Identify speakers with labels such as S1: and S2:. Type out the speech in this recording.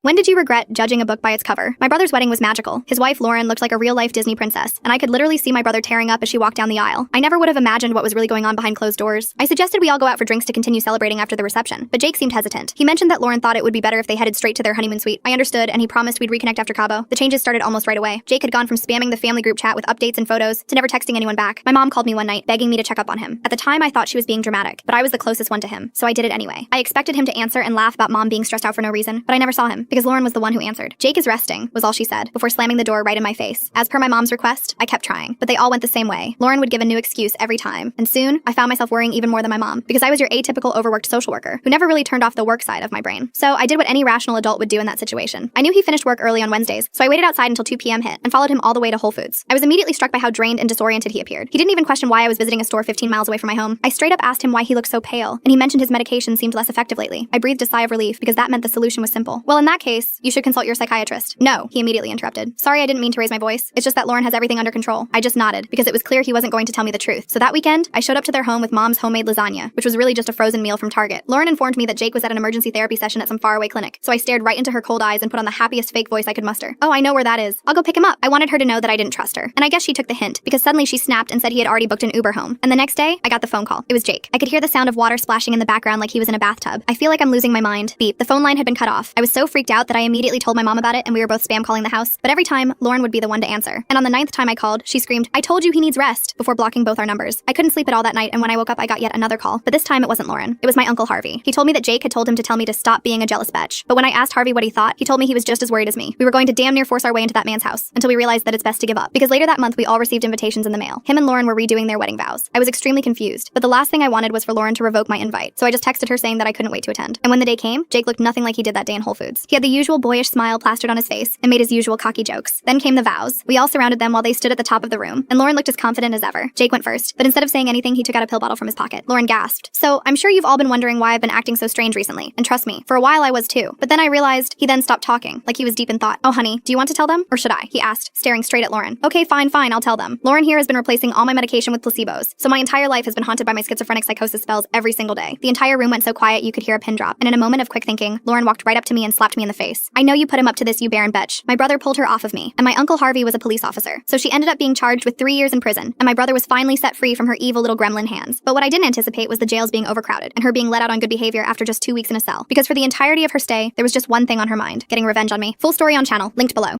S1: When did you regret judging a book by its cover? My brother's wedding was magical. His wife, Lauren, looked like a real-life Disney princess, and I could literally see my brother tearing up as she walked down the aisle. I never would have imagined what was really going on behind closed doors. I suggested we all go out for drinks to continue celebrating after the reception, but Jake seemed hesitant. He mentioned that Lauren thought it would be better if they headed straight to their honeymoon suite. I understood, and he promised we'd reconnect after Cabo. The changes started almost right away. Jake had gone from spamming the family group chat with updates and photos to never texting anyone back. My mom called me one night, begging me to check up on him. At the time, I thought she was being dramatic, but I was the closest one to him, so I did it anyway. I expected him to answer and laugh about mom being stressed out for no reason, but I never saw him, because Lauren was the one who answered. "Jake is resting," was all she said, before slamming the door right in my face. As per my mom's request, I kept trying, but they all went the same way. Lauren would give a new excuse every time, and soon, I found myself worrying even more than my mom, because I was your atypical overworked social worker, who never really turned off the work side of my brain. So I did what any rational adult would do in that situation. I knew he finished work early on Wednesdays, so I waited outside until 2 p.m. hit, and followed him all the way to Whole Foods. I was immediately struck by how drained and disoriented he appeared. He didn't even question why I was visiting a store 15 miles away from my home. I straight up asked him why he looked so pale, and he mentioned his medication seemed less effective lately. I breathed a sigh of relief, because that meant the solution was simple. "Well, in that case, you should consult your psychiatrist." "No," he immediately interrupted. "Sorry, I didn't mean to raise my voice. It's just that Lauren has everything under control." I just nodded, because it was clear he wasn't going to tell me the truth. So that weekend, I showed up to their home with mom's homemade lasagna, which was really just a frozen meal from Target. Lauren informed me that Jake was at an emergency therapy session at some faraway clinic, so I stared right into her cold eyes and put on the happiest fake voice I could muster. "Oh, I know where that is. I'll go pick him up." I wanted her to know that I didn't trust her, and I guess she took the hint, because suddenly she snapped and said he had already booked an Uber home. And the next day, I got the phone call. It was Jake. I could hear the sound of water splashing in the background like he was in a bathtub. "I feel like I'm losing my mind." Beep. The phone line had been cut off. I was so freaked out that I immediately told my mom about it, and we were both spam calling the house. But every time, Lauren would be the one to answer. And on the 9th time I called, she screamed, "I told you he needs rest," before blocking both our numbers. I couldn't sleep at all that night, and when I woke up, I got yet another call. But this time it wasn't Lauren. It was my Uncle Harvey. He told me that Jake had told him to tell me to stop being a jealous bitch. But when I asked Harvey what he thought, he told me he was just as worried as me. We were going to damn near force our way into that man's house, until we realized that it's best to give up. Because later that month, we all received invitations in the mail. Him and Lauren were redoing their wedding vows. I was extremely confused, but the last thing I wanted was for Lauren to revoke my invite, so I just texted her saying that I couldn't wait to attend. And when the day came, Jake looked nothing like he did that day in Whole Foods. He had the usual boyish smile plastered on his face, and made his usual cocky jokes. Then came the vows. We all surrounded them while they stood at the top of the room, and Lauren looked as confident as ever. Jake went first, but instead of saying anything, he took out a pill bottle from his pocket. Lauren gasped. So, I'm sure you've all been wondering why I've been acting so strange recently, and trust me, for a while I was too. But then I realized he then stopped talking, like he was deep in thought. "Oh honey, do you want to tell them, or should I?" he asked, staring straight at Lauren. "Okay, fine, I'll tell them. Lauren here has been replacing all my medication with placebos, so my entire life has been haunted by my schizophrenic psychosis spells every single day." The entire room went so quiet you could hear a pin drop, and in a moment of quick thinking, Lauren walked right up to me and slapped me in the face. "I know you put him up to this, you barren bitch." My brother pulled her off of me, and my Uncle Harvey was a police officer, so she ended up being charged with 3 years in prison, and my brother was finally set free from her evil little gremlin hands. But what I didn't anticipate was the jails being overcrowded, and her being let out on good behavior after just 2 weeks in a cell. Because for the entirety of her stay, there was just one thing on her mind: getting revenge on me. Full story on channel, linked below.